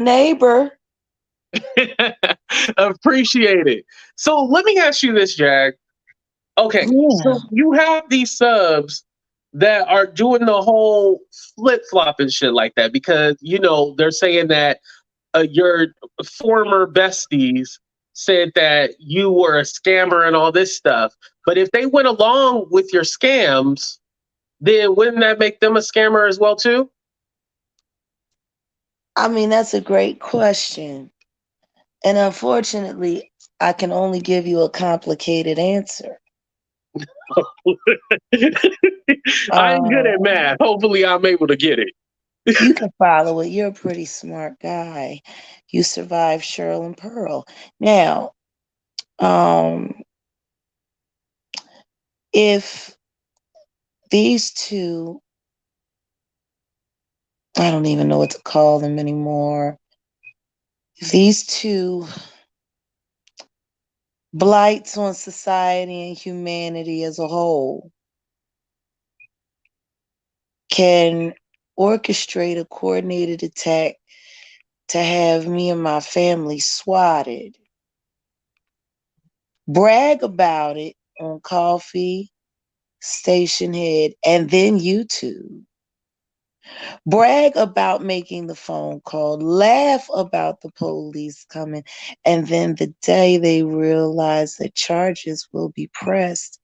Neighbor. Appreciate it. So let me ask you this, Jag. Okay, Yeah. so you have these subs that are doing the whole flip flop and shit like that because they're saying that your former besties said that you were a scammer and all this stuff. But if they went along with your scams, then wouldn't that make them a scammer as well too? I mean, that's a great question. And unfortunately, I can only give you a complicated answer. I ain't good Um, at math. Hopefully, I'm able to get it. you can follow it. You're a pretty smart guy. You survived Cheryl and Pearl. Now, um, if these two, I don't even know what to call them anymore. If these two blights on society and humanity as a whole can orchestrate a coordinated attack to have me and my family swatted, brag about it on Coffee, Station Head, and then YouTube. Brag about making the phone call, laugh about the police coming, and then the day they realize that charges will be pressed,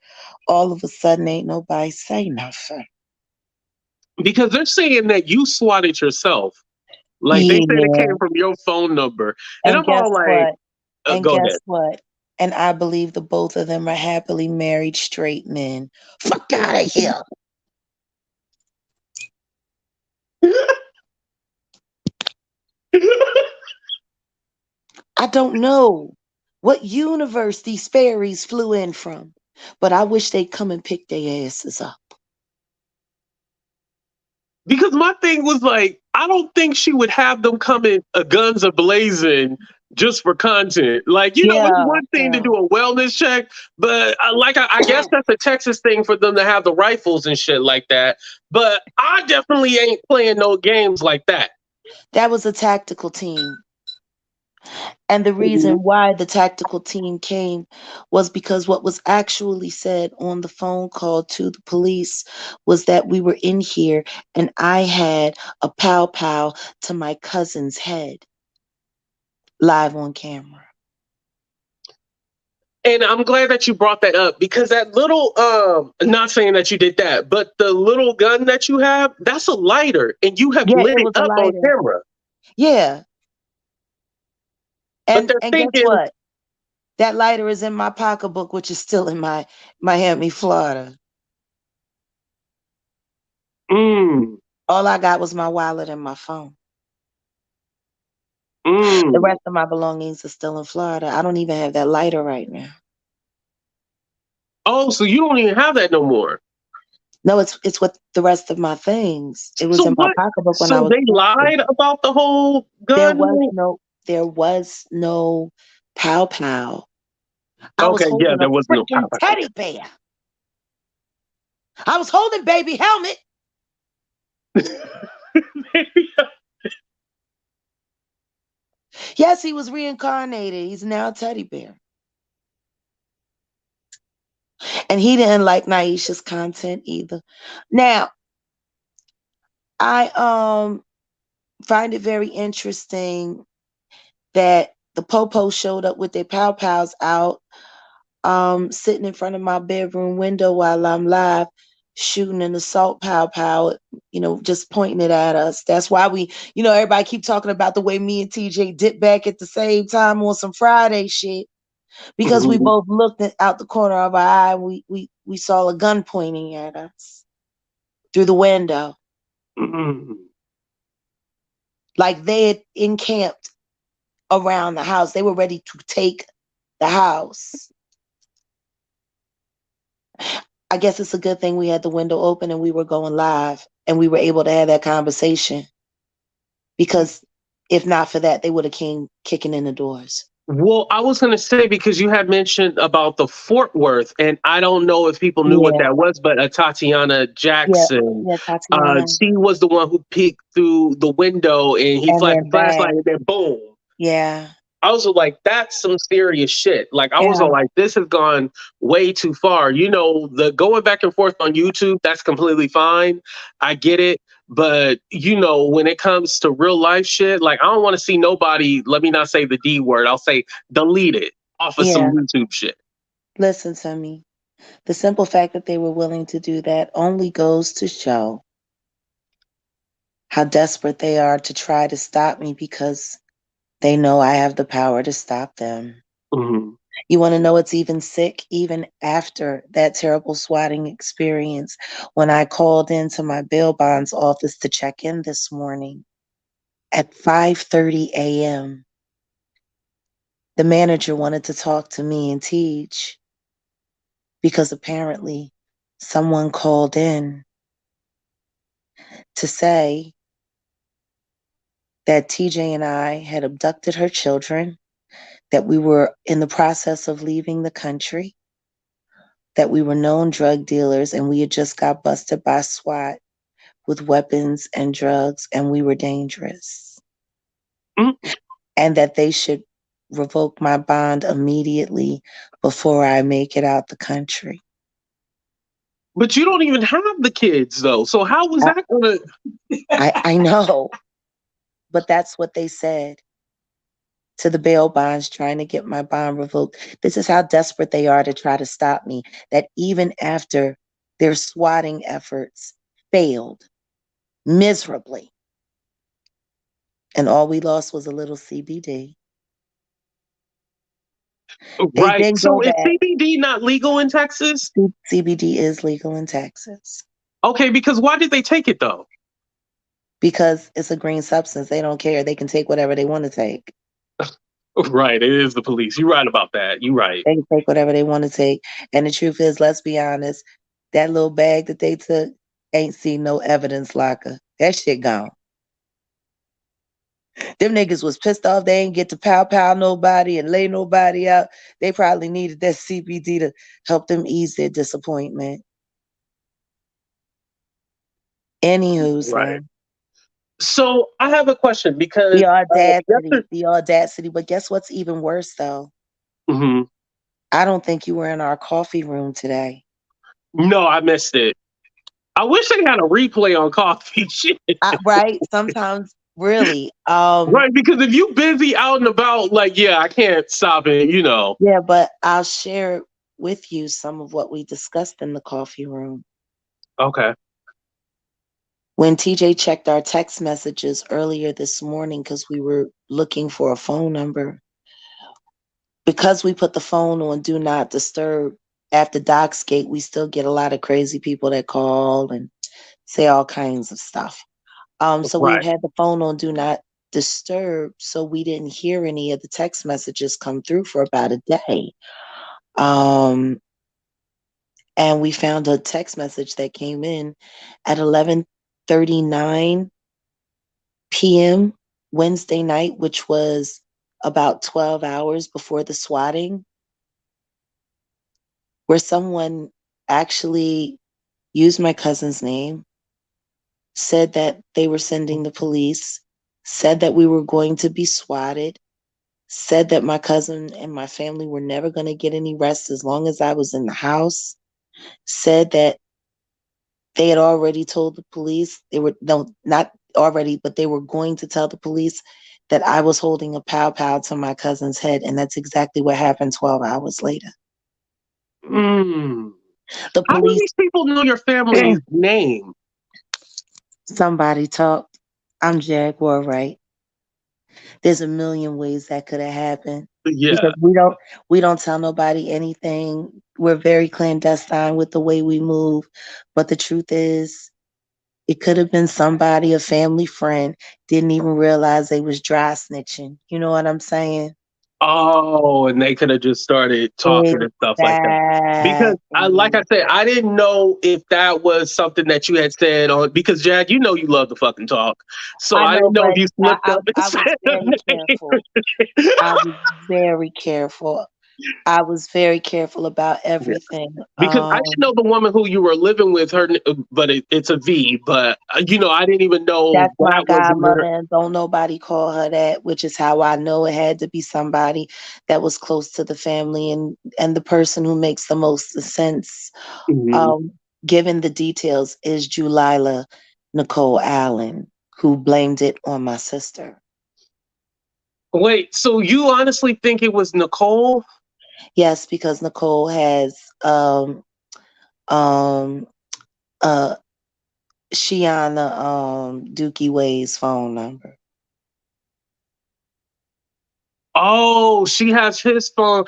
all of a sudden ain't nobody say nothing. Because they're saying that you swatted yourself. Like they said it Yeah. came from your phone number. And And I'm guess all like, what? And go guess ahead. what? And I believe the both of them are happily married straight men. Fuck out of here. I don't know what universe these fairies flew in from, but I wish they'd come and pick their asses up. Because my thing was like, I don't think she would have them coming guns a blazing just for content. Like, it's Yeah, one thing to yeah. do a wellness check, but I guess that's a Texas thing for them to have the rifles and shit like that. But I definitely ain't playing no games like that. That was a tactical team. And the Mhm. reason why the tactical team came was because what was actually said on the phone call to the police was that we were in here and I had a pow pow to my cousin's head live on camera. And I'm glad that you brought that up because that little not saying that you did that, but the little gun that you have, that's a lighter and you have Yeah, lit it it was a up on lighter. camera. Yeah. But And they're and guess thinking, what? That lighter is in my pocketbook, which is still in my Miami, Florida. mm, All I got was my wallet and my phone. The mm. rest of my belongings are still in Florida. I don't even have that lighter right now. Oh, so you don't even have that no more. No, it's with the rest of my things. It was So in my what? pocketbook when I So was they captured. lied about the whole There gun? was no there was no pow pow. I was Okay, yeah, holding a there was no freaking power. teddy bear. I was holding baby helmet. Yes, he was reincarnated. He's now a teddy bear. And he didn't like Niesha's content either. Now, I find it very interesting that the Popo showed up with their pow pows out, sitting in front of my bedroom window while I'm live shooting an assault pow pow, just pointing it at us. That's why everybody keep talking about the way me and TJ dip back at the same time on some Friday shit. Because we Mhm, both looked out the corner of our eye, we saw a gun pointing at us through the window. mhm. Like they had encamped around the house. They were ready to take the house. I guess it's a good thing we had the window open and we were going live and we were able to have that conversation because if not for that, they would have came kicking in the doors. Well, I was going to say because you had mentioned about the Fort Worth, and I don't know if people knew what Yeah, that was, but Tatiana yeah, Jackson, yeah, Tatiana, she was the one who peeked through the window and he and flashed then the flashlight bang, and then boom. yeah, I was like, that's some serious shit. Like, I was yeah, like, this has gone way too far. You know, the going back and forth on YouTube, that's completely fine. I get it. But, you know, when it comes to real life shit, like, I don't want to see nobody, let me not say the D word, I'll say delete it off of some yeah. YouTube shit. Listen to me. The simple fact that they were willing to do that only goes to show how desperate they are to try to stop me because they know I have the power to stop them. Mhm. You want to know what's even sick? Even after that terrible swatting experience, when I called into my bail bonds office to check in this morning at 5:30 a.m., the manager wanted to talk to me and teach because apparently someone called in to say that TJ and I had abducted her children, that we were in the process of leaving the country, that we were known drug dealers, and we had just got busted by SWAT with weapons and drugs, and we were dangerous, Mm. and that they should revoke my bond immediately before I make it out the country. But you don't even have the kids, though. So how was I, that going to. I know, but that's what they said to the bail bonds trying to get my bond revoked. This is how desperate they are to try to stop me, that even after their swatting efforts failed miserably, and all we lost was a little CBD. They Right. did So go is back. CBD not legal in Texas? CBD is legal in Texas Okay, because why did they take it, though? because it's a green substance. They don't care. They can take whatever they want to take. Right. It is the police. You're right about that. You're right. They can take whatever they want to take. And the truth is, let's be honest, that little bag that they took ain't seen no evidence locker. That shit gone. Them niggas was pissed off they ain't get to pow nobody and lay nobody out. They probably needed that CBD to help them ease their disappointment. Anywho, Right. son. So I have a question The because audacity, yesterday. the audacity. But guess what's even worse though? Mhm. I don't think you were in our coffee room today. No, I missed it. I wish they had a replay on coffee shit. Right? Sometimes really. Right, because if you busy out and about, like, yeah, I can't stop it, you know. Yeah, but I'll share with you some of what we discussed in the coffee room. Okay. When TJ checked our text messages earlier this morning because we were looking for a phone number, because we put the phone on do not disturb after Docsgate, we still get a lot of crazy people that call and say all kinds of stuff. So we Right. had the phone on do not disturb, so we didn't hear any of the text messages come through for about a day. Um, and we found a text message that came in at 11:39 p.m. Wednesday night, which was about 12 hours before the swatting, where someone actually used my cousin's name, said that they were sending the police, said that we were going to be swatted, said that my cousin and my family were never going to get any rest as long as I was in the house, said that they had already told the police, they were, no, not already, but they were going to tell the police that I was holding a pow to my cousin's head. And that's exactly what happened 12 hours later. Mm. The How do police, these people know your family's name? somebody talked. I'm Jaguar, right? There's a million ways that could have happened because Yeah. we don't tell nobody anything. We're very clandestine with the way we move. But the truth is, it could have been somebody, a family friend, didn't even realize they was dry snitching. You know what I'm saying? Oh, and they could have just started talking and stuff like that. Because like I Exactly. said, I didn't know if that was something that you had said on because Jack, you know you love to fucking talk. So I I know, didn't know if but you slipped up and I was said a very careful. name. I was very careful. I was very careful about everything. Because I should know the woman who you were living with, but it's a V. But I didn't even know That's my that was even godmother, her. and don't nobody call her that, which is how I know it had to be somebody that was close to the family and the person who makes the most sense. Mhm. Um, Given the details is Julila Nicole Allen, who blamed it on my sister. Wait, so you honestly think it was Nicole? Yes, because Nicole has um uh Shiana Dookie Way's phone number. Oh, she has his phone,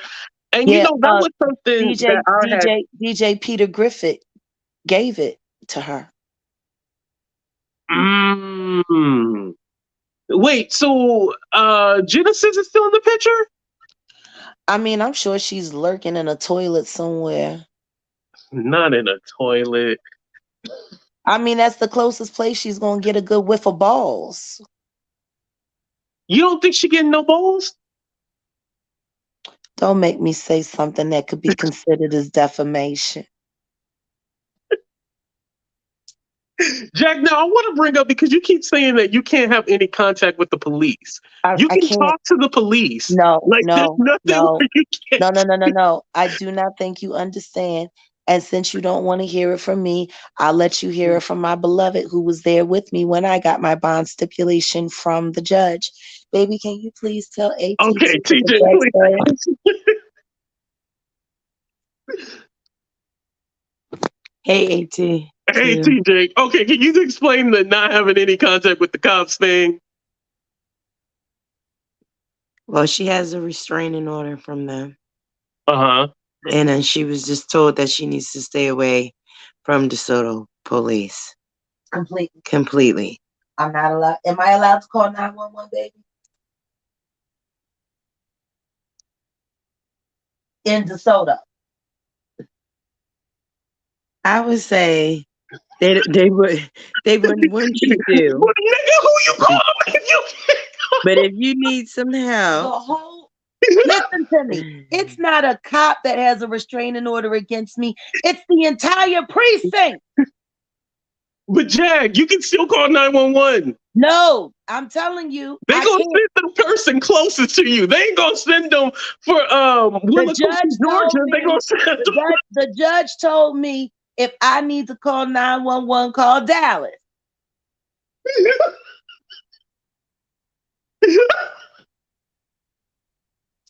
and Yeah, that was something that I had. DJ Peter Griffith gave it to her. Mm. Wait, so Genesis is still in the picture? I mean, I'm sure she's lurking in a toilet somewhere. Not in a toilet. I mean, that's the closest place she's gonna get a good whiff of balls. You don't think she getting no balls? Don't make me say something that could be considered as defamation. Jack, now I want to bring up because you keep saying that you can't have any contact with the police. You I can can't. talk to the police. No, Like there's no, nothing no, where you can't. no, no, no, no, no. I do not think you understand. And since you don't want to hear it from me, I'll let you hear it from my beloved who was there with me when I got my bond stipulation from the judge. Baby, can you please tell Okay, ATT what the TJ, judge said? please. Hey, AT. Hey, Too. TJ. Okay, can you explain the not having any contact with the cops thing? Well, she has a restraining order from them. Uh huh. And then she was just told that she needs to stay away from DeSoto police Completely. completely. I'm not allowed. Am I allowed to call 911, baby? In DeSoto. I would say they wouldn't want you to. Well, nigga, who you calling if you can't? But if you need some The help, whole listen to me. It's not a cop that has a restraining order against me. It's the entire precinct. But Jag, you can still call 911. No, I'm telling you, They I gonna can't. send the person closest to you. They ain't gonna send them for The Willacoochee, judge told Georgia. They me. gonna send them. The judge told me if I need to call 911, call Dallas.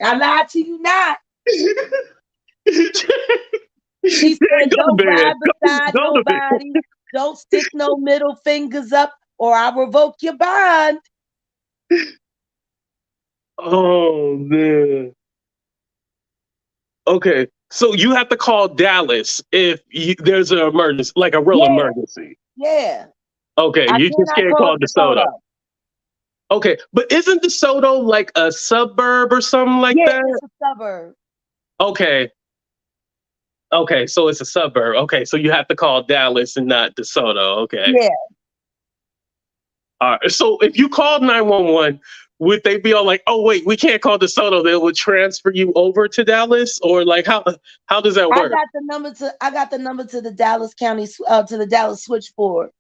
I lied to you not. She said, Go to don't bed. ride beside Go to bed. nobody. Don't stick no middle fingers up or I'll revoke your bond. Oh man. Okay, so you have to call Dallas if there's an emergency, like a real Yeah, emergency. yeah. Okay, I you just cannot can't call call DeSoto. DeSoto. Okay, but isn't DeSoto like a suburb or something like Yeah, that? it's a suburb. Okay, okay, so it's a suburb. Okay, so you have to call Dallas and not DeSoto. Okay, Yeah. all right. So if you called 911, would they be all like, "Oh wait, we can't call DeSoto"? They would transfer you over to Dallas, or like how does that work? I got the number to the Dallas County to the Dallas switchboard.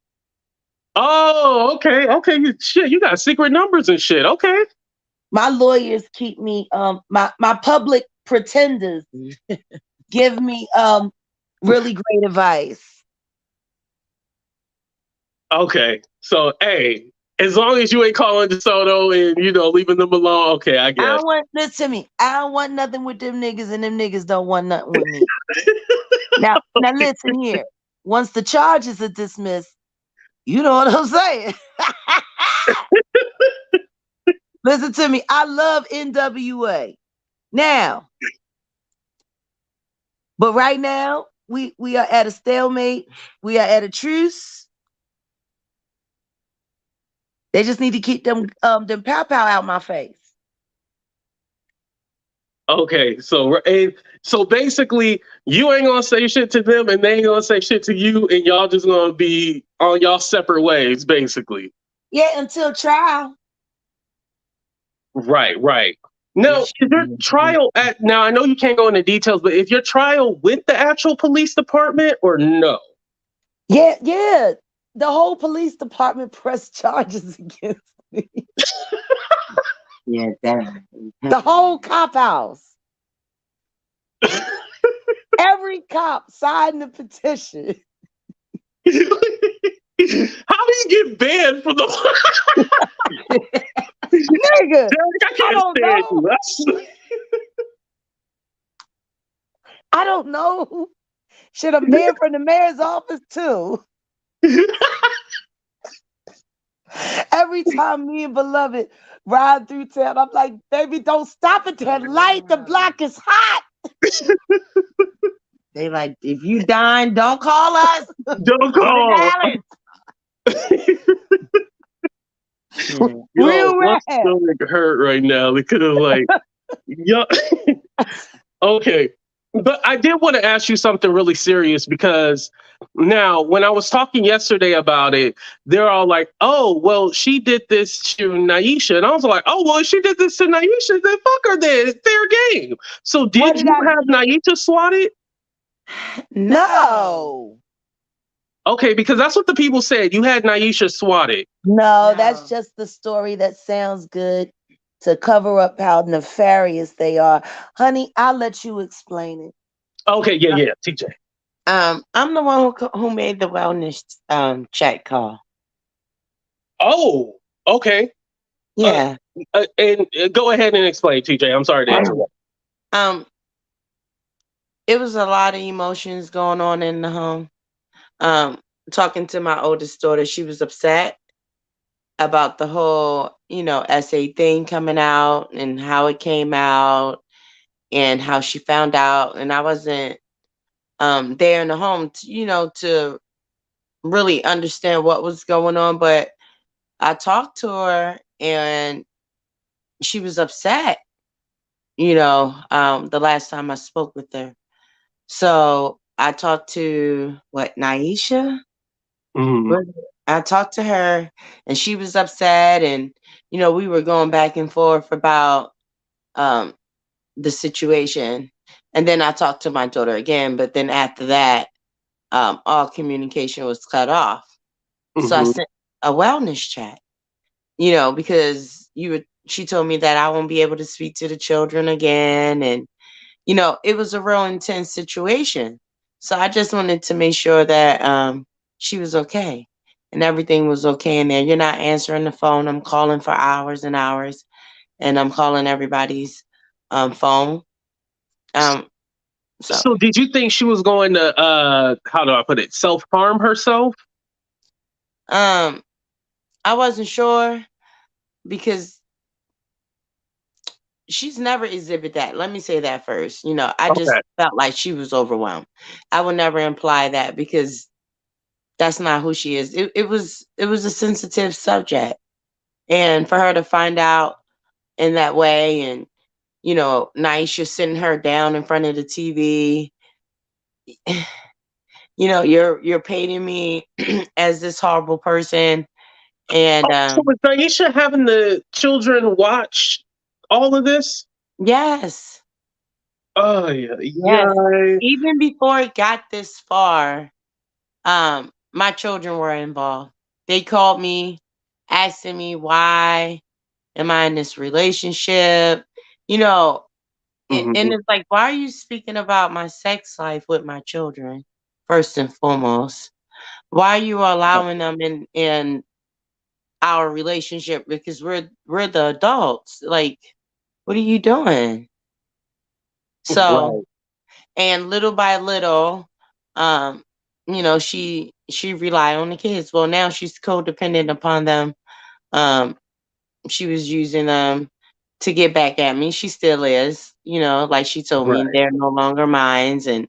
Oh, okay, okay. Shit, you got secret numbers and shit. Okay. My lawyers keep me my public pretenders give me really great advice. Okay. So, hey, as long as you ain't calling DeSoto and leaving them alone, okay, I I guess. don't want listen to me. I don't want nothing with them niggas, and them niggas don't want nothing with me. Now listen here. Once the charges are dismissed, you know what I'm saying. Listen to me. I love NWA. Now, but right now, we are at a stalemate. We are at a truce. They just need to keep them pow pow out my face. Okay, so basically, you ain't gonna say shit to them, and they ain't gonna say shit to you, and y'all just gonna be on y'all separate ways, basically. Yeah, until trial. Right, right. Now, is your trial at now? I know you can't go into details, but is your trial with the actual police department or no? Yeah, yeah. The whole police department pressed charges against me. Yeah, that. The whole cop house. Every cop signed the petition. How do you get banned from the? Nigga, Derek, I I can't don't stand know. you. I don't know. Should have been from the mayor's office too. Every time me and Beloved ride through town, I'm like, baby, don't stop at that light. The block is hot. They like, if you dying, don't call us. Don't Go to call. Dallas. Yeah. Yo, Real my rap. stomach hurt right now because like, yo. Okay. But I did want to ask you something really serious because now when I was talking yesterday about it, they're all like, oh, well, she did this to Niesha. And I was like, oh, well, if she did this to Niesha, then fuck her then. It's fair game. So What did did you I have Niesha swatted? No. Okay, because that's what the people said. You had Niesha swatted. No, No. that's just the story that sounds good to cover up how nefarious they are. Honey, I'll let you explain it. Okay, yeah, yeah, TJ. I'm the one who made the wellness chat call. Oh, okay. Uh, Yeah. and go ahead and explain, TJ. I'm sorry to interrupt. um, it was a lot of emotions going on in the home. Um, Talking to my oldest daughter, she was upset about the whole, essay thing coming out and how it came out and how she found out. And I wasn't there in the home, to really understand what was going on. But I talked to her and she was upset, the last time I spoke with her. So I talked to Niesha? Mhm. Was it? I talked to her and she was upset and we were going back and forth about um the situation. And then I talked to my daughter again, but then after that, all communication was cut off. So I Mhm. sent a wellness chat, because she told me that I won't be able to speak to the children again. And, it was a real intense situation. So I just wanted to make sure that she was okay and everything was okay in there. You're not answering the phone. I'm calling for hours and hours and I'm calling everybody's phone. Um, so So did you think she was going to how do I put it, self-harm herself? um, I wasn't sure because she's never exhibit that. Let me say that first. I just Okay. felt like she was overwhelmed. I would never imply that because that's not who she is. It was a sensitive subject. And for her to find out in that way and Naisha sitting her down in front of the TV, you're painting me as this horrible person. And Oh, so was Naisha having the children watch all of this? yes, Oh yeah, yes. yeah. Even before it got this far, my children were involved. They called me, asking me why am I in this relationship, you know, and Mhm. it's like, why are you speaking about my sex life with my children first and foremost? Why are you allowing them in our relationship because we're the adults? Like, what are you doing? So, Right. and little by little, um, she relied on the kids. Well, now she's codependent upon them. Um, she was using them to get back at me. She still is, like she told me Right. they're no longer mine. And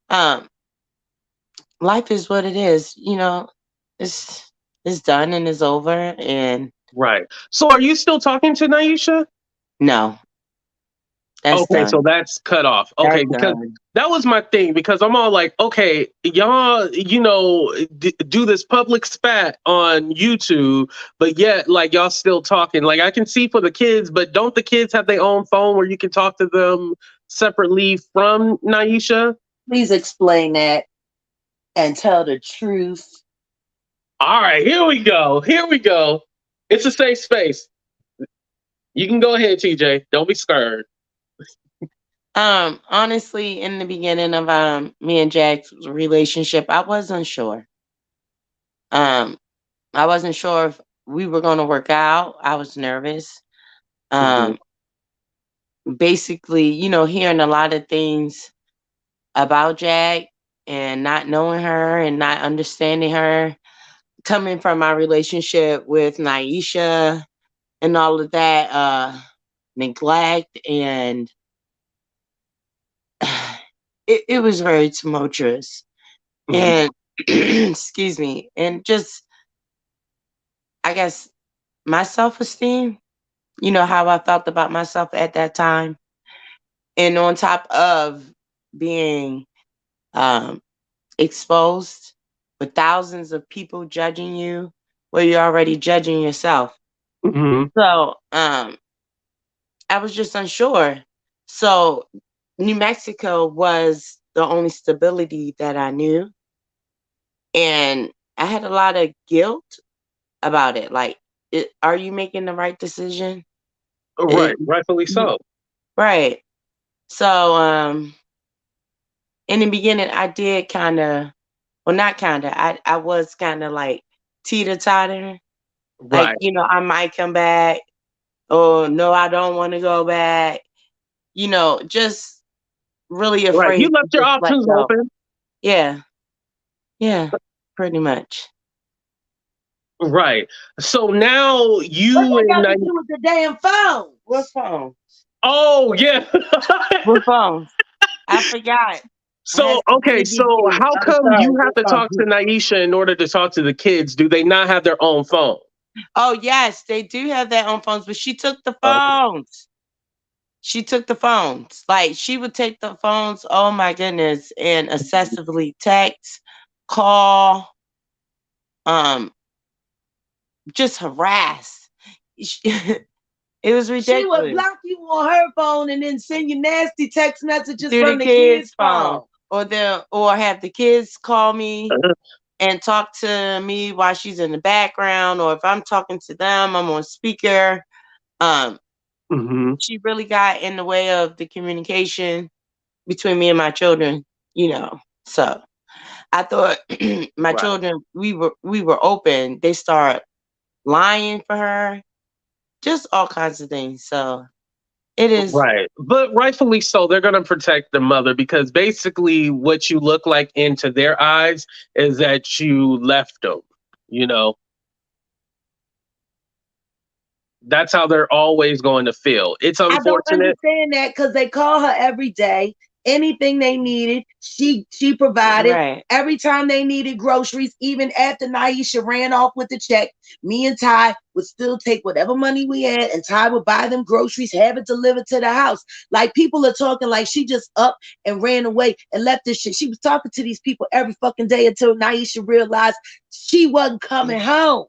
um, life is what it is. It's done and it's over. And Right. So are you still talking to Naisha? no, That's Okay, so done. that's cut off. Okay, That's because done. that was my thing. Because I'm all like, okay, y'all, do this public spat on YouTube, but yet, like, y'all still talking. Like, I can see for the kids, but don't the kids have their own phone where you can talk to them separately from Niesha? Please explain that and tell the truth. All right, here we go. Here we go. It's a safe space. You can go ahead, TJ. Don't be scared. Honestly, in the beginning of me and Jack's relationship, I was unsure. Um, I wasn't sure if we were gonna work out. I was nervous. Mhm. Um, Basically, hearing a lot of things about Jack and not knowing her and not understanding her, coming from my relationship with Niesha and all of that, neglect and it was very tumultuous. Mhm. And excuse me, and just I guess my self-esteem, how I felt about myself at that time. And on top of being um exposed with thousands of people judging you, well, you're already judging yourself. Mhm. So I was just unsure. So New Mexico was the only stability that I knew. And I had a lot of guilt about it. Like, are you making the right decision? It, Right, rightfully so. right. So, in the beginning, I did kind of, well, not kind of, I was kind of like teeter totter. Like, Right, I might come back. Or no, I don't want to go back. Just really right. You afraid to left your just let options go. open. Yeah. Yeah. Pretty much. Right. So now What you that and got to I. do with the damn phone? What phone? Oh yeah. What phone? I forgot. I had So so okay. many So DVDs. how I'm come sorry. you have What to talk to phone? Naisha in order to talk to the kids? Do they not have their own phone? Oh, yes, they do have their own phones, but she took the Okay. phones. She took the phones. Like, she would take the phones, oh my goodness, and excessively text, call, um, just harass. It was She would ridiculous. block you on her phone and then send you nasty text messages Through the from the kids' kids' phone. phone. Or have the kids call me and talk to me while she's in the background, or if I'm talking to them, I'm on speaker. Um, Mm-hmm. she really got in the way of the communication between me and my children, you know. So I thought my Right. children, we were open. They start lying for her, just all kinds of things. So it is Right. But rightfully so, they're going to protect the mother because basically what you look like into their eyes is that you left them. You know, that's how they're always going to feel. It's I don't unfortunate. understand that because they call her every day. Anything they needed, she provided. right. Every time they needed groceries, even after Naisha ran off with the check, me and Ty would still take whatever money we had, and Ty would buy them groceries, have it delivered to the house. Like people are talking like she just up and ran away and left this shit. She was talking to these people every fucking day until Naisha realized she wasn't coming home.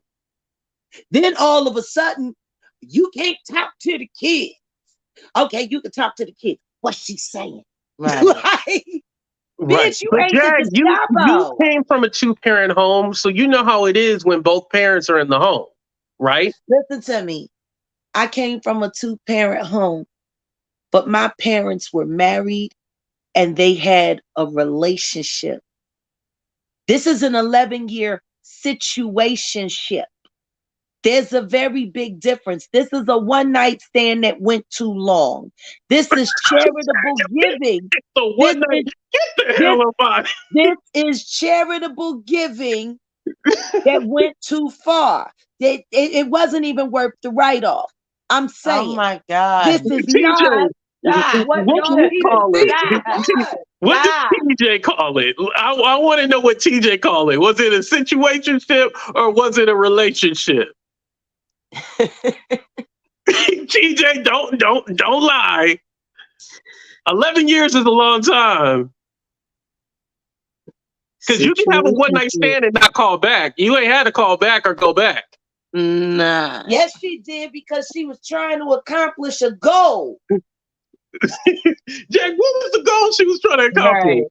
Then all of a sudden, you can't talk to the kids. Okay, you can talk to the kids. What's she saying? Right. Like, Right. bitch, you But ain't the Jag, you Gestapo. came from a two-parent home, so you know how it is when both parents are in the home, right? Listen to me. I came from a two-parent home, but my parents were married and they had a relationship. This is an 11-year situationship. There's a very big difference. This is a one night stand that went too long. This is charitable giving. So This what night? is Get the this hell up out. this is charitable giving that went too far. It wasn't even worth the write off. I'm Oh saying my this God. is TJ, not God. what what did y'all he need to call see. it? God. What did God. TJ call it? I want to know what TJ called it. Was it a situationship or was it a relationship? TJ, don't lie. 11 years is a long time. Because you can have a one Situation night shit. stand and not call back. You ain't had to call back or go back. Nah. Yes, she did because she was trying to accomplish a goal. Jack, what was the goal she was trying to accomplish? Right.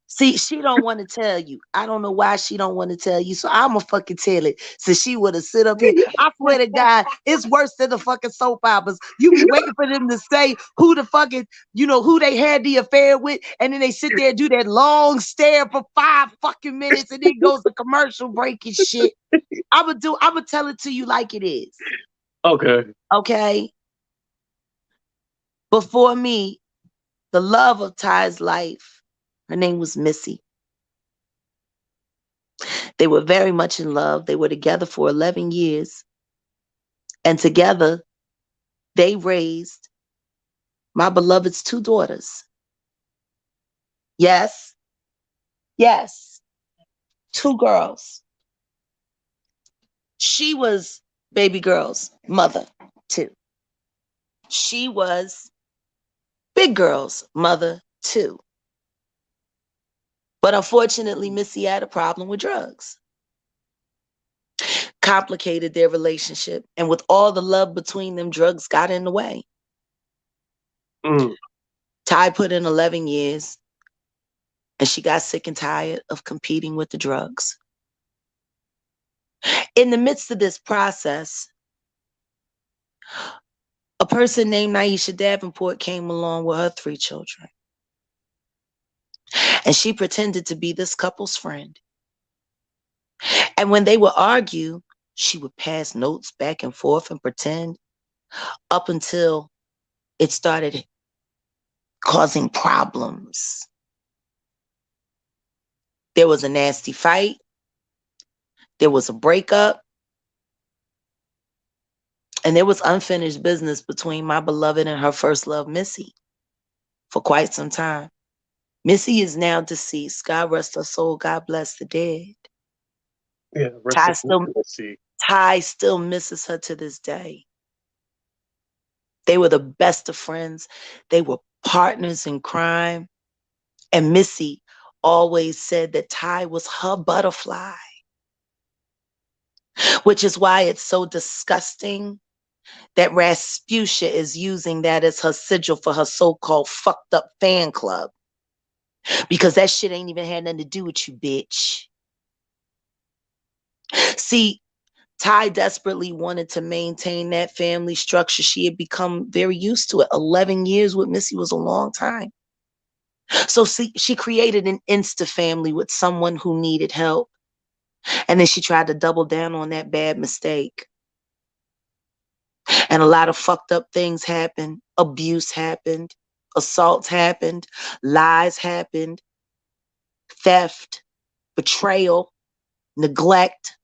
See, she don't want to tell you. I don't know why she don't want to tell you. So I'ma fucking tell it. So she would have sit up here. I swear to God, it's worse than the fucking soap operas. You be waiting for them to say who the fucking, who they had the affair with, and then they sit there and do that long stare for 5 fucking minutes, and then goes to commercial break and shit. I'ma tell it to you like it is. Okay. Okay. Before me, the love of Ty's life, her name was Missy. They were very much in love. They were together for 11 years. And together, they raised my beloved's 2 daughters. Yes, yes, 2 girls. She was baby girl's mother, too. She was big girl's mother, too. But unfortunately, Missy had a problem with drugs. Complicated their relationship. And with all the love between them, drugs got in the way. Mm. Ty put in 11 years, and she got sick and tired of competing with the drugs. In the midst of this process, a person named Niesha Davenport came along with her 3 children. And she pretended to be this couple's friend. And when they would argue, she would pass notes back and forth and pretend up until it started causing problems. There was a nasty fight. There was a breakup. And there was unfinished business between my beloved and her first love, Missy, for quite some time. Missy is now deceased. God rest her soul. God bless the dead. Yeah, rest Ty in peace. still, Let's see. Ty still misses her to this day. They were the best of friends. They were partners in crime. And Missy always said that Ty was her butterfly, which is why it's so disgusting that Rasputia is using that as her sigil for her so-called fucked up fan club. Because that shit ain't even had nothing to do with you, bitch. See, Ty desperately wanted to maintain that family structure. She had become very used to it. 11 years with Missy was a long time. So see, she created an Insta family with someone who needed help. And then she tried to double down on that bad mistake. And a lot of fucked up things happened. Abuse happened. Assaults happened. Lies happened. Theft. Betrayal. Neglect.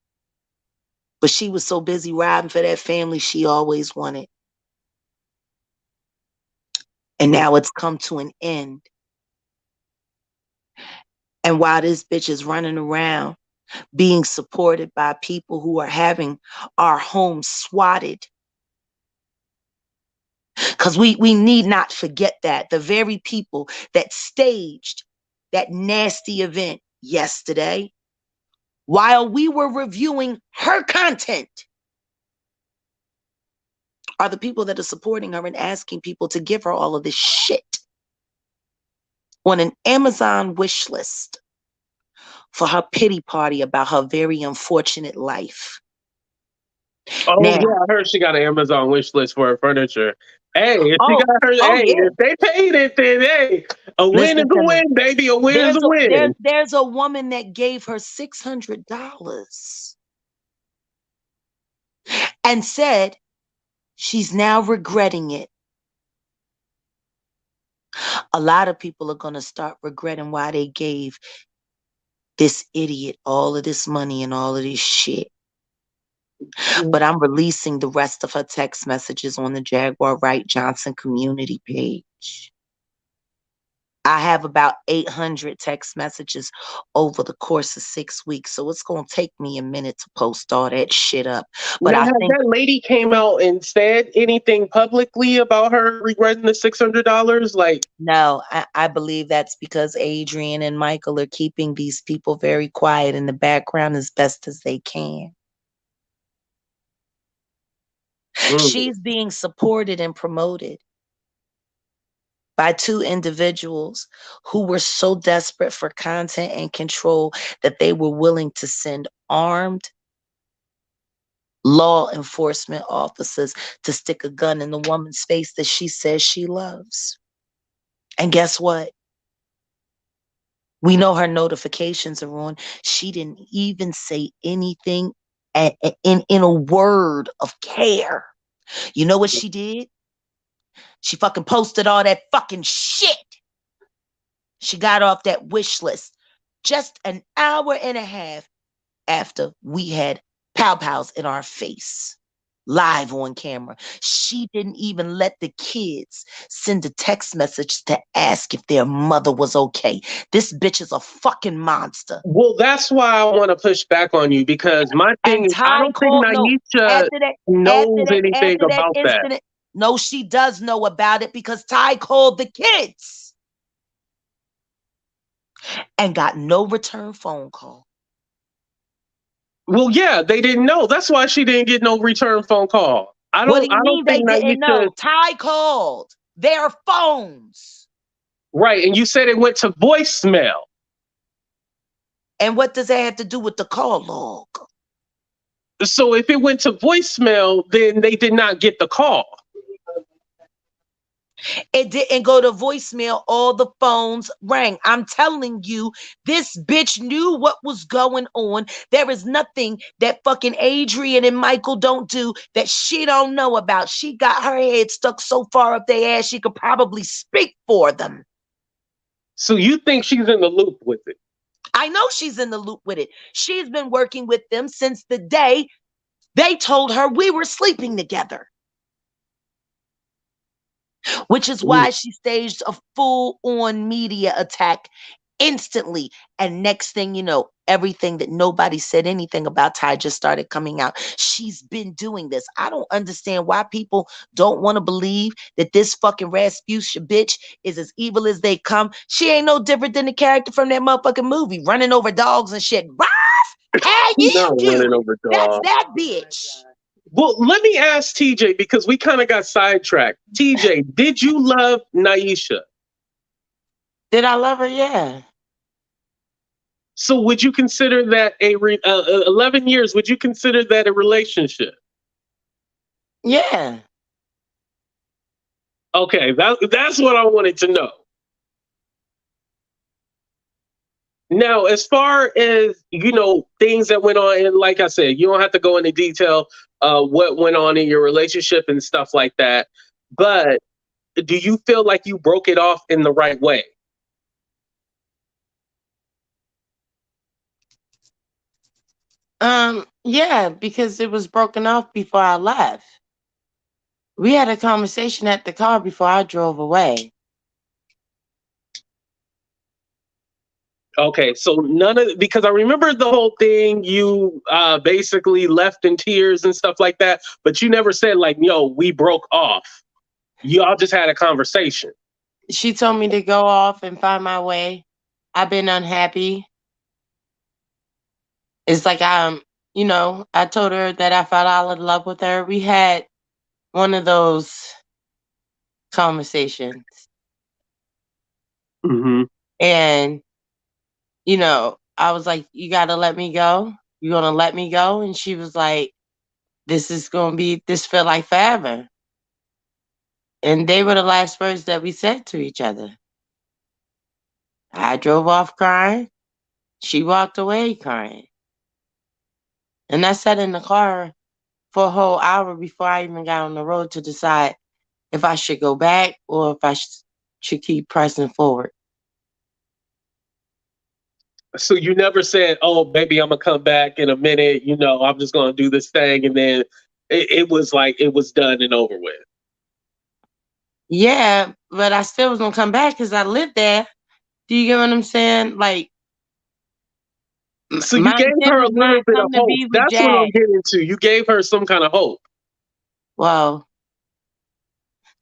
But she was so busy riding for that family she always wanted. And now it's come to an end. And while this bitch is running around being supported by people who are having our homes swatted, because we need not forget that the very people that staged that nasty event yesterday, while we were reviewing her content, are the people that are supporting her and asking people to give her all of this shit on an Amazon wish list for her pity party about her very unfortunate life. Oh Now, yeah, I heard she got an Amazon wish list for her furniture. Hey, if she oh, got her, oh hey, yeah. if they paid it, then hey, a win is Listen a to me. win, baby. A win is There's a a there's win. there's a woman that gave her $600 and said she's now regretting it. A lot of people are gonna start regretting why they gave this idiot all of this money and all of this shit. But I'm releasing the rest of her text messages on the Jaguar Wright Johnson community page. I have about 800 text messages over the course of 6 weeks. So it's going to take me a minute to post all that shit up. But Now, I has think, that lady came out and said anything publicly about her regretting the $600? Like, no, I believe that's because Adrian and Michael are keeping these people very quiet in the background as best as they can. mm. She's being supported and promoted by two individuals who were so desperate for content and control that they were willing to send armed law enforcement officers to stick a gun in the woman's face that she says she loves. And guess what? We know her notifications are on. She didn't even say anything in a word of care. You know what she did? She fucking posted all that fucking shit. She got off that wish list just an hour and a half after we had pow pows in our face, live on camera. She didn't even let the kids send a text message to ask if their mother was okay. This bitch is a fucking monster. Well, that's why I want to push back on you because my thing And is, I Ty don't think called, no, Naisha after that, knows anything after that about that. incident, no, she does know about it because Ty called the kids and got no return phone call. Well, yeah, they didn't know. That's why she didn't get no return phone call. I What do don't. you I don't mean they think didn't Naisha. know? Ty called their phones. Right, and you said it went to voicemail. And what does that have to do with the call log? So if it went to voicemail, then they did not get the call. It didn't go to voicemail. All the phones rang. I'm telling you, this bitch knew what was going on. There is nothing that fucking Adrian and Michael don't do that she don't know about. She got her head stuck so far up their ass, she could probably speak for them. So you think she's in the loop with it? I know she's in the loop with it. She's been working with them since the day they told her we were sleeping together. Which is Mm. why she staged a full-on media attack instantly. And next thing you know, everything that nobody said anything about Ty just started coming out. She's been doing this. I don't understand why people don't want to believe that this fucking Rasputia bitch is as evil as they come. She ain't no different than the character from that motherfucking movie, running over dogs and shit. Ruff, how you Not running do? over That's dog. that bitch. Well, let me ask TJ because we kind of got sidetracked. TJ, did you love Naisha? Did I love her? Yeah. So would you consider that 11 years? Would you consider that a relationship? Yeah. Okay, that's what I wanted to know. Now, as far as things that went on, and like I said, you don't have to go into detail what went on in your relationship and stuff like that. But do you feel like you broke it off in the right way? Yeah, because it was broken off before I left. We had a conversation at the car before I drove away. Okay, so none of because I remember the whole thing. You basically left in tears and stuff like that, but you never said like, "Yo, we broke off." Y'all just had a conversation. She told me to go off and find my way. I've been unhappy. It's like I told her that I fell out of love with her. We had one of those conversations. Mm-hmm. And, I was like, you got to let me go. You're going to let me go? And she was like, this feel like forever. And they were the last words that we said to each other. I drove off crying. She walked away crying. And I sat in the car for a whole hour before I even got on the road to decide if I should go back or if I should keep pressing forward. So you never said, "Oh, baby, I'm gonna come back in a minute." I'm just gonna do this thing, and then it was like it was done and over with. Yeah, but I still was going to come back because I lived there. Do you get what I'm saying? Like, So you my gave intent her a was not little bit of come to hope. be with That's what I'm Jack. getting to. You gave her some kind of hope. Well,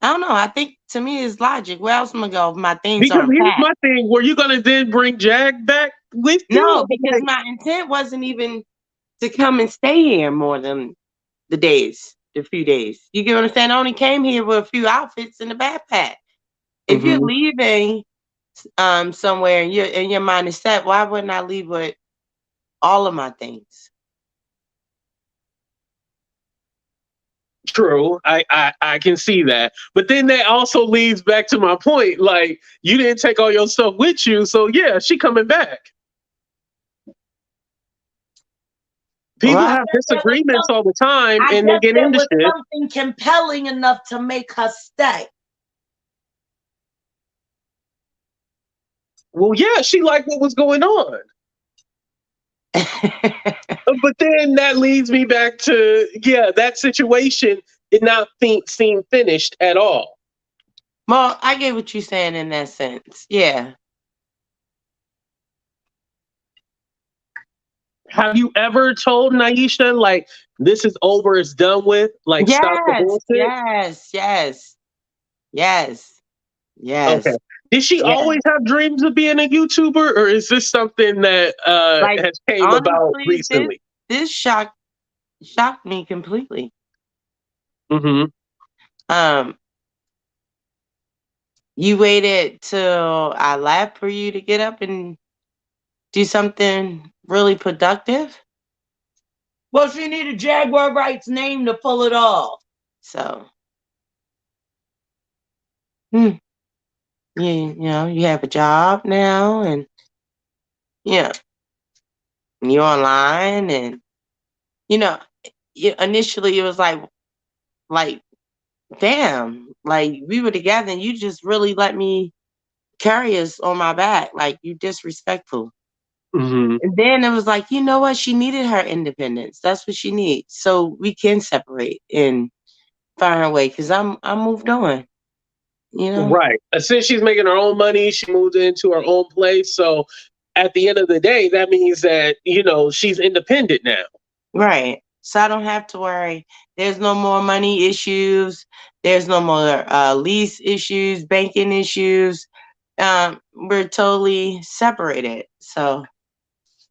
I don't know. I think to me it's logic. Where else am I gonna go if my things Because aren't here's packed? my thing. Were you gonna then bring Jag back with you? No, because my intent wasn't even to come and stay here more than the few days. You get what I'm saying? I only came here with a few outfits in the backpack. If you're Hmm. leaving somewhere and your mind is set, why wouldn't I leave with all of my things? True. I can see that. But then that also leads back to my point. Like, you didn't take all your stuff with you. So yeah, she coming back. People Well, have disagreements all the time I and they guess get there into was shit. something compelling enough to make her stay. Well, yeah, she liked what was going on. But then that leads me back to, yeah, that situation did not seem finished at all. well, I get what you're saying in that sense. Yeah. Have you ever told Niesha, like, this is over, it's done with, like, stop the Yes, bullshit? yes, yes, yes, Okay. yes, Did she yes. always have dreams of being a YouTuber, or is this something that Like, has came about honestly, this recently? this shocked me completely. Hmm. Um, you waited till I left for you to get up and do something really productive. Well, she needed Jaguar Wright's name to pull it off. So, hmm, you have a job now, and yeah, you're online, and you know, initially it was like, damn, like we were together, and you just really let me carry us on my back, like you disrespectful. Hmm. And then it was like, you know what? She needed her independence. That's what she needs. So we can separate and find her way. Cause I moved on. You know? Right. Since she's making her own money, she moved into her own place. So at the end of the day, that means that, she's independent now. Right. So I don't have to worry. There's no more money issues. There's no more lease issues, banking issues. We're totally separated. So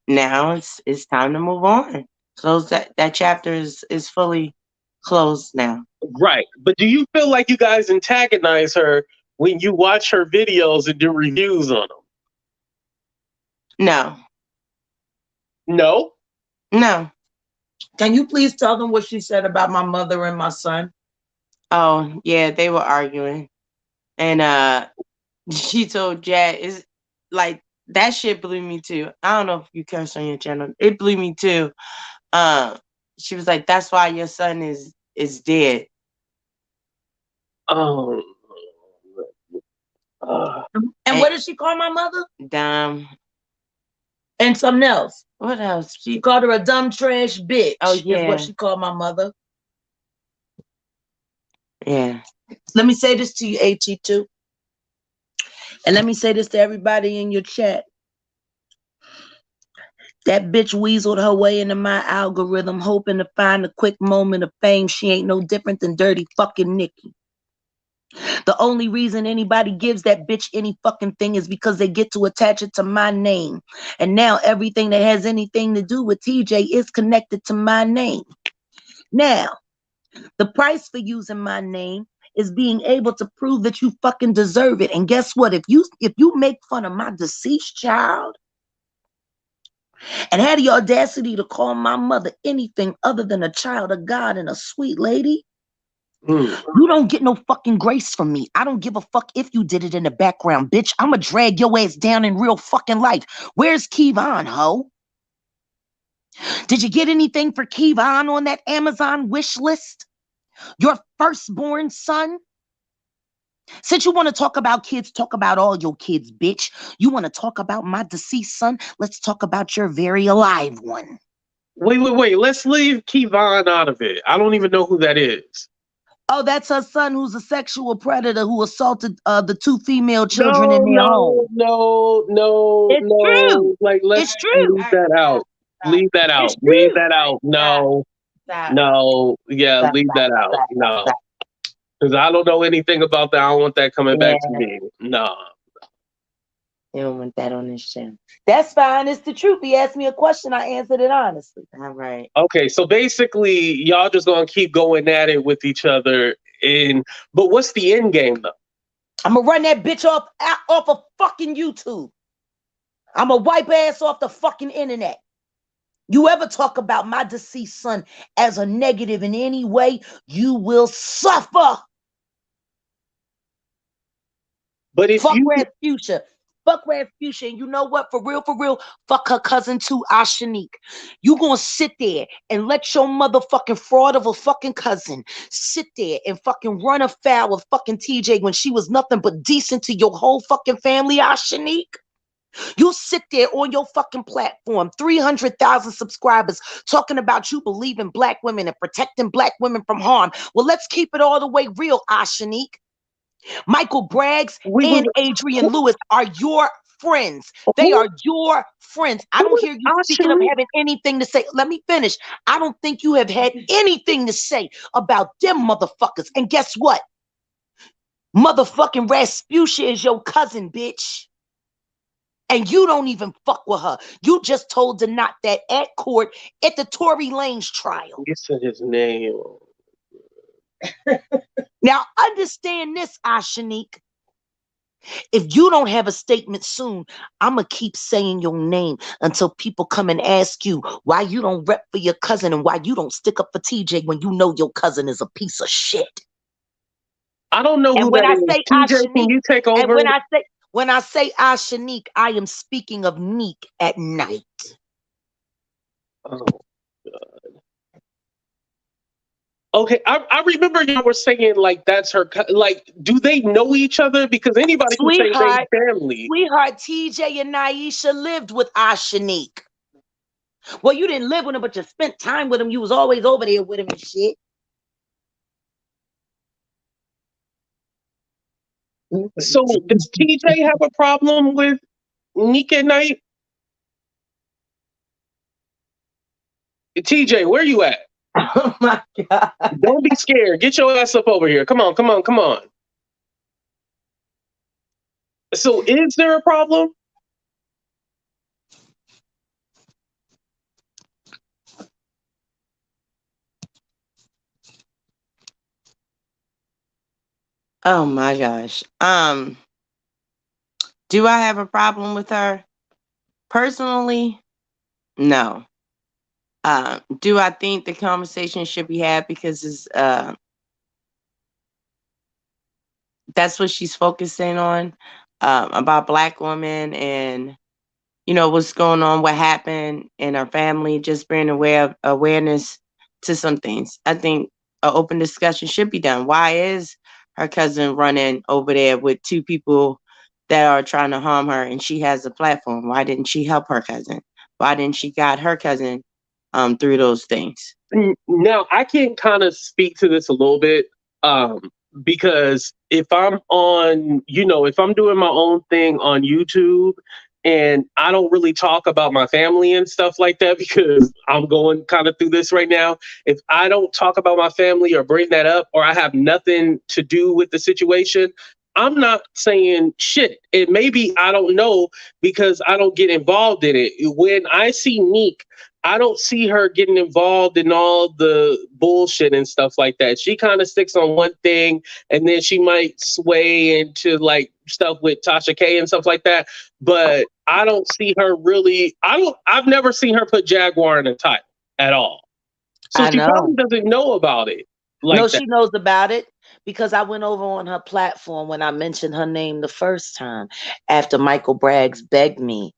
now it's time to move on. Close that chapter is fully closed now. Right. But do you feel like you guys antagonize her when you watch her videos and do reviews on them? No, No. no. Can you please tell them what she said about my mother and my son? Oh yeah, they were arguing, and she told Jad is like that shit blew me too. I don't know if you curse on your channel. It blew me too. Uh, she was like, "That's why your son is dead." Um. And And what did she call my mother? dumb. And something else. What else? She called her a dumb trash Oh bitch, is what yeah, she called my mother. yeah. Let me say this to you, AT2. And let me say this to everybody in your chat. That bitch weaseled her way into my algorithm, hoping to find a quick moment of fame. She ain't no different than dirty fucking Nikki. The only reason anybody gives that bitch any fucking thing is because they get to attach it to my name. And now everything that has anything to do with TJ is connected to my name. Now, the price for using my name is being able to prove that you fucking deserve it. And guess what? If you make fun of my deceased child and had the audacity to call my mother anything other than a child of God and a sweet lady, Mm. you don't get no fucking grace from me. I don't give a fuck if you did it in the background, bitch. I'ma drag your ass down in real fucking life. Where's Kevon, ho? Did you get anything for Kevon on that Amazon wish list? Your firstborn son? Since you want to talk about kids, talk about all your kids, bitch. You want to talk about my deceased son? Let's talk about your very alive one. Wait. Let's leave Kevon out of it. I don't even know who that is. Oh, that's her son who's a sexual predator who assaulted the two female children in No, their no, home. no, no, It's true. no. Like, It's let's true. leave that out. Leave that It's out. Leave true. that out. No, no. Yeah, leave that out. No. Because I don't know anything about that. I don't want that coming back to Yeah, me. No. you don't want that on this channel. That's fine. It's the truth. He asked me a question. I answered it honestly. All right. Okay, so basically, y'all just gonna keep going at it with each other. But what's the end game though? I'm gonna run that bitch off of fucking YouTube. I'm gonna wipe ass off the fucking internet. You ever talk about my deceased son as a negative in any way, you will suffer. But if Fuck you Rasputia. Fuck Rasputia. And you know what? For real, fuck her cousin too, Ashanique. You gonna sit there and let your motherfucking fraud of a fucking cousin sit there and fucking run afoul of fucking TJ when she was nothing but decent to your whole fucking family, Ashanique? You sit there on your fucking platform, 300,000 subscribers, talking about you believe in black women and protecting black women from harm. Well, let's keep it all the way real, Ashanique. Michael Braggs we was and Adrian who, Lewis are your friends. They who, are your friends. I who don't was hear you speaking of Ashari? having anything to say. Let me finish. I don't think you have had anything to say about them motherfuckers. And guess what? Motherfucking Rasputia is your cousin, bitch. And you don't even fuck with her. You just told Donat that at court at the Tory Lanez trial. You said his name. Now, understand this, Ashanique. If you don't have a statement soon, I'm going to keep saying your name until people come and ask you why you don't rep for your cousin and why you don't stick up for TJ when you know your cousin is a piece of shit. I don't know And who when that I is. say TJ, can Ashanique, you take and over? when I say Ashanique, I am speaking of Neek at night. Oh. Okay, I remember y'all were saying like that's her. Like, do they know each other? Because anybody can say they Sweetheart, family. TJ and Niesha lived with Ashanique. Well, you didn't live with him, but you spent time with him. You was always over there with him and shit. So does TJ have a problem with NiqueatNite? TJ, where you at? Oh my God. Don't be scared. Get your ass up over here. Come on, come on, come on. So is there a problem? Oh my gosh. Do I have a problem with her? Personally, no. Do I think the conversation should be had because that's what she's focusing on, about black women and what's going on, what happened in her family, just bringing awareness to some things. I think an open discussion should be done. Why is her cousin running over there with two people that are trying to harm her and she has a platform? Why didn't she help her cousin? Why didn't she guide her cousin through those things? Now I can kind of speak to this a little bit, because if I'm on, if I'm doing my own thing on YouTube and I don't really talk about my family and stuff like that because I'm going kind of through this right now. If I don't talk about my family or bring that up or I have nothing to do with the situation, I'm not saying shit. And maybe I don't know because I don't get involved in it. When I see Neek, I don't see her getting involved in all the bullshit and stuff like that. She kind of sticks on one thing and then she might sway into like stuff with Tasha K and stuff like that. But I don't see her really, I've never seen her put Jaguar in a title at all. So I she know. probably doesn't know about it No, like that. she knows about it because I went over on her platform when I mentioned her name the first time after Michael Braggs begged me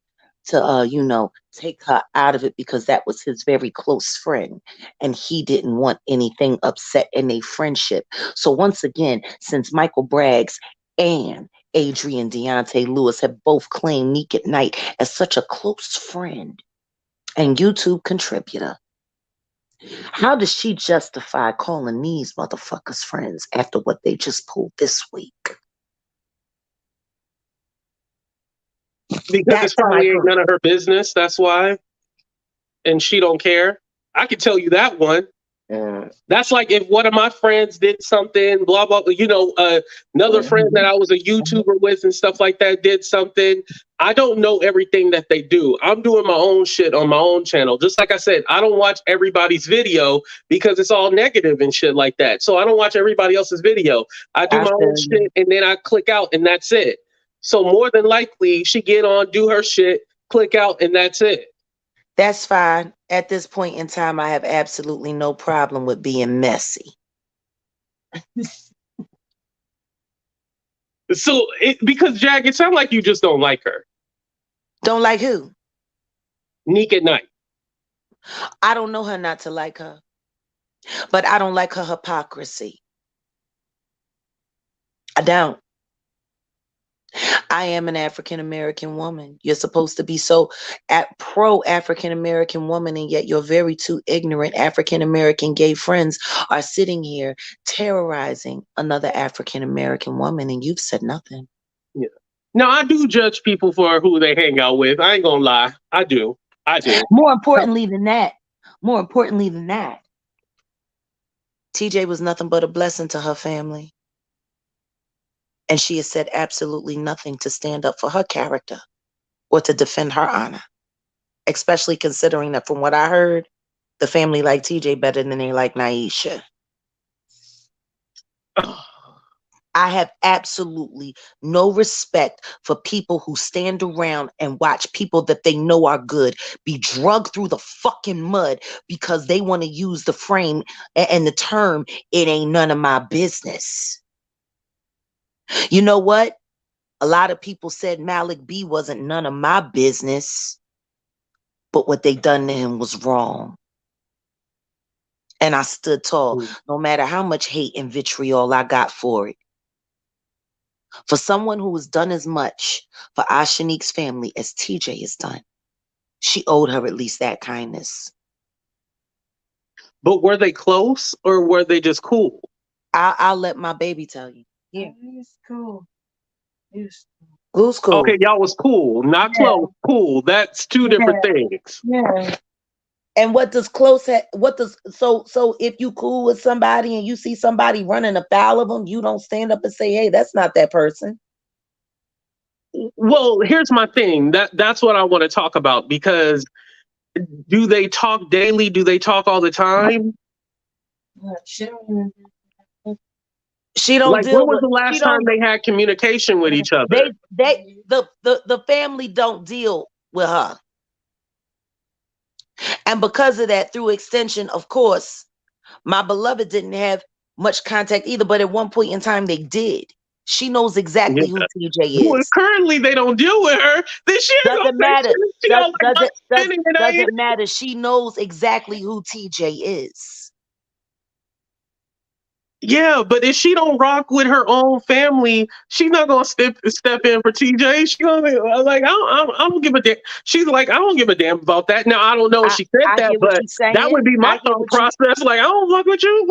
to, take her out of it because that was his very close friend and he didn't want anything upset in a friendship. So once again, since Michael Braggs and Adrian Deontay Lewis have both claimed NiqueatNite as such a close friend and YouTube contributor, How does she justify calling these motherfuckers friends after what they just pulled this week? Because Back it's to my probably ain't group. none of her business. That's why, and she don't care. I can tell you that one. That's like if one of my friends did something, blah blah. Another friend that I was a YouTuber with and stuff like that did something. I don't know everything that they do. I'm doing my own shit on my own channel. Just like I said, I don't watch everybody's video because it's all negative and shit like that. So I don't watch everybody else's video. I do I my own feel you. shit and then I click out and that's it. So more than likely, she get on, do her shit, click out, and that's it. That's fine. At this point in time, I have absolutely no problem with being messy. So, because Jack, it sounds like you just don't like her. Don't like who? NiqueatNite. I don't know her not to like her, but I don't like her hypocrisy. I don't. I am an African American woman. You're supposed to be so pro African American woman, and yet your very two ignorant African American gay friends are sitting here terrorizing another African American woman, and you've said nothing. Yeah. Now, I do judge people for who they hang out with. I ain't gonna lie. I do. More importantly than that, TJ was nothing but a blessing to her family. And she has said absolutely nothing to stand up for her character or to defend her honor, especially considering that from what I heard, the family like TJ better than they like Niesha. I have absolutely no respect for people who stand around and watch people that they know are good be drugged through the fucking mud because they want to use the frame and the term, it ain't none of my business. You know what? A lot of people said Malik B wasn't none of my business, but what they done to him was wrong. And I stood tall, no matter how much hate and vitriol I got for it. For someone who has done as much for Ashanique's family as TJ has done, she owed her at least that kindness. But were they close or were they just cool? I'll let my baby tell you. Yeah, it's cool. Who's cool? Okay, y'all was cool, not close. Cool. That's two different things. Yeah. And what does close what does so if you cool with somebody and you see somebody running afoul of them, you don't stand up and say, hey, that's not that person. Well, here's my thing. That's what I want to talk about because do they talk daily? Do they talk all the time? She don't Like, when deal was with the last time they had communication with each other? the family don't deal with her. And because of that, through extension, of course, my beloved didn't have much contact either, but at one point in time they did. She knows exactly who TJ Well, is. currently they don't deal with her. Then she ain't Doesn't gonna matter. say shit. She all like, Doesn't matter. She knows exactly who TJ is. Yeah, but if she don't rock with her own family, she's not gonna step in for TJ. She gonna be like, I don't give a damn. She's like, I don't give a damn about that. Now I don't know if she said that, but that would be my thought process. Like, I don't fuck with you.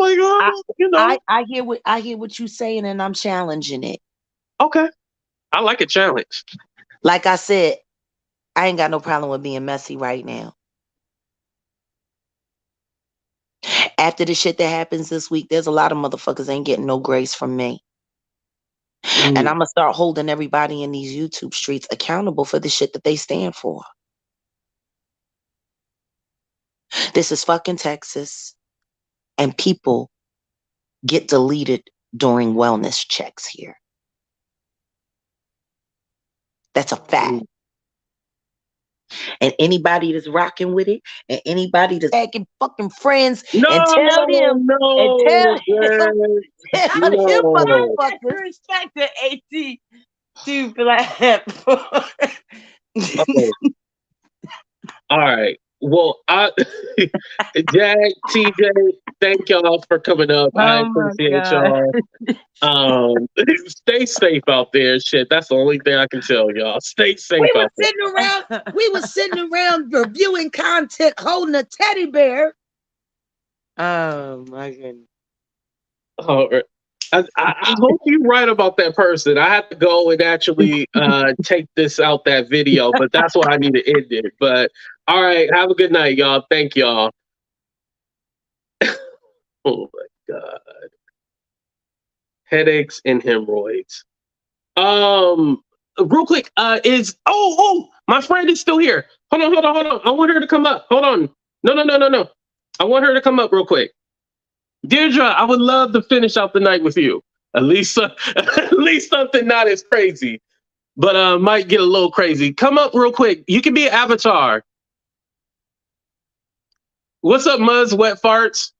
Like, I hear what you're saying, and I'm challenging it. Okay, I like a challenge. Like I said, I ain't got no problem with being messy right now. After the shit that happens this week, there's a lot of motherfuckers ain't getting no grace from me. And I'm going to start holding everybody in these YouTube streets accountable for the shit that they stand for. This is fucking Texas. And people get deleted during wellness checks here. That's a fact. And anybody that's rocking with it, and anybody that's acting fucking friends, and tell them, motherfuckers. Respect the AT2 platform. All right. Well, Jack, TJ, thank y'all for coming up. I appreciate y'all. Stay safe out there. Shit, that's the only thing I can tell y'all. Stay safe out there. We were sitting around reviewing content, holding a teddy bear. Oh my goodness. All right. I hope you're right about that person. I have to go and actually take this out that video, but that's why I need to end it. But all right, have a good night, y'all. Thank y'all. Oh my god, headaches and hemorrhoids. Real quick, is my friend is still here. Hold on. I want her to come up. Hold on. No. I want her to come up real quick. Deirdre, I would love to finish out the night with you. At least, at least something not as crazy, but might get a little crazy. Come up real quick. You can be an avatar. What's up, Muzz Wet Farts?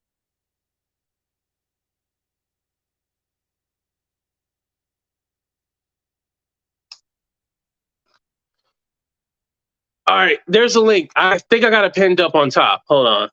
All right, there's a link. I think I got it pinned up on top. Hold on.